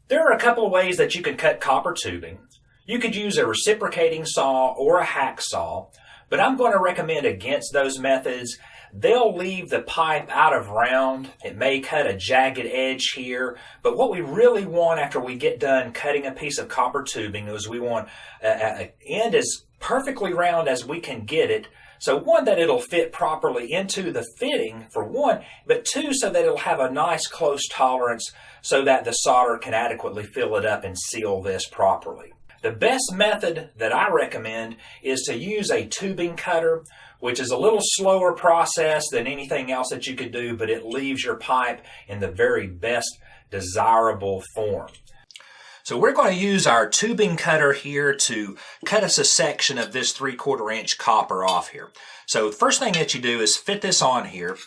There are a couple of ways that you can cut copper tubing. You could use a reciprocating saw or a hacksaw, but I'm going to recommend against those methods. They'll leave the pipe out of round. It may cut a jagged edge here, but what we really want after we get done cutting a piece of copper tubing is we want an end as perfectly round as we can get it. So one, that it'll fit properly into the fitting for one, but two, so that it'll have a nice close tolerance so that the solder can adequately fill it up and seal this properly. The best method that I recommend is to use a tubing cutter, which is a little slower process than anything else that you could do, but it leaves your pipe in the very best desirable form. So we're going to use our tubing cutter here to cut us a section of this 3/4 inch copper off here. So the first thing that you do is fit this on here,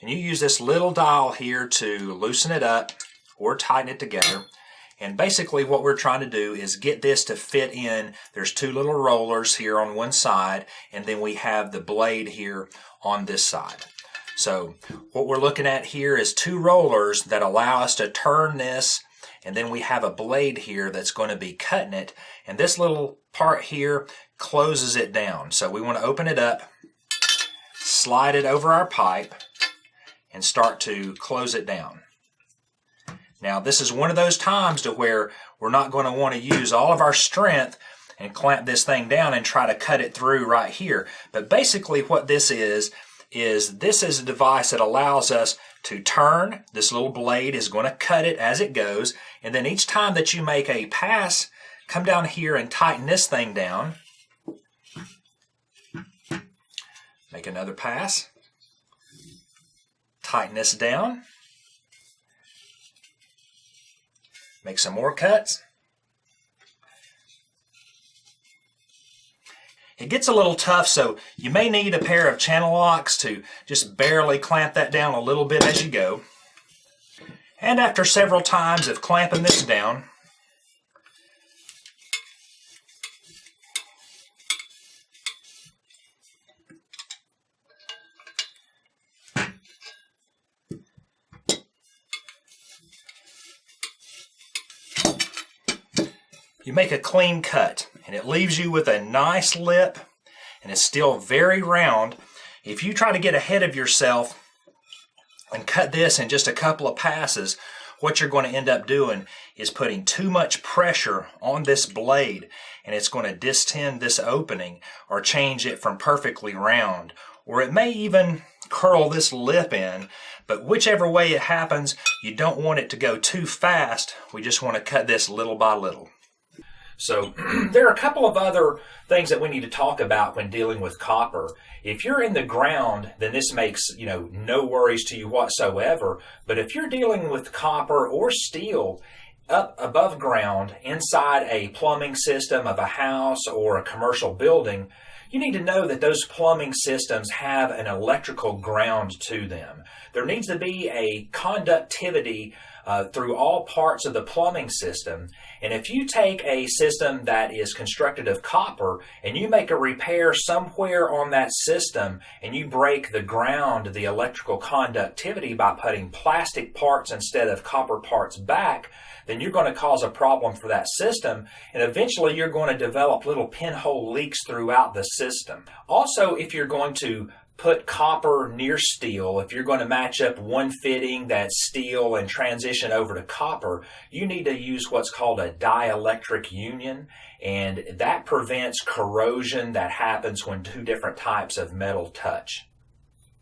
and you use this little dial here to loosen it up or tighten it together. And basically what we're trying to do is get this to fit in. There's two little rollers here on one side, and then we have the blade here on this side. So what we're looking at here is two rollers that allow us to turn this, and then we have a blade here that's going to be cutting it, and this little part here closes it down. So we want to open it up, slide it over our pipe, and start to close it down. Now this is one of those times to where we're not going to want to use all of our strength and clamp this thing down and try to cut it through right here. But basically what this is this is a device that allows us to turn. This little blade is going to cut it as it goes, and then each time that you make a pass, come down here and tighten this thing down. Make another pass. Tighten this down. Make some more cuts. It gets a little tough, so you may need a pair of channel locks to just barely clamp that down a little bit as you go. And after several times of clamping this down, you make a clean cut, and it leaves you with a nice lip, and it's still very round. If you try to get ahead of yourself and cut this in just a couple of passes, what you're going to end up doing is putting too much pressure on this blade, and it's going to distend this opening or change it from perfectly round, or it may even curl this lip in. But whichever way it happens, you don't want it to go too fast. We just want to cut this little by little. So there are a couple of other things that we need to talk about when dealing with copper. If you're in the ground, then this makes, no worries to you whatsoever. But if you're dealing with copper or steel up above ground inside a plumbing system of a house or a commercial building, you need to know that those plumbing systems have an electrical ground to them. There needs to be a conductivity through all parts of the plumbing system. And if you take a system that is constructed of copper and you make a repair somewhere on that system and you break the ground, the electrical conductivity, by putting plastic parts instead of copper parts back, then you're going to cause a problem for that system, and eventually you're going to develop little pinhole leaks throughout the system. Also, if you're going to put copper near steel, if you're going to match up one fitting that's steel and transition over to copper, you need to use what's called a dielectric union, and that prevents corrosion that happens when two different types of metal touch.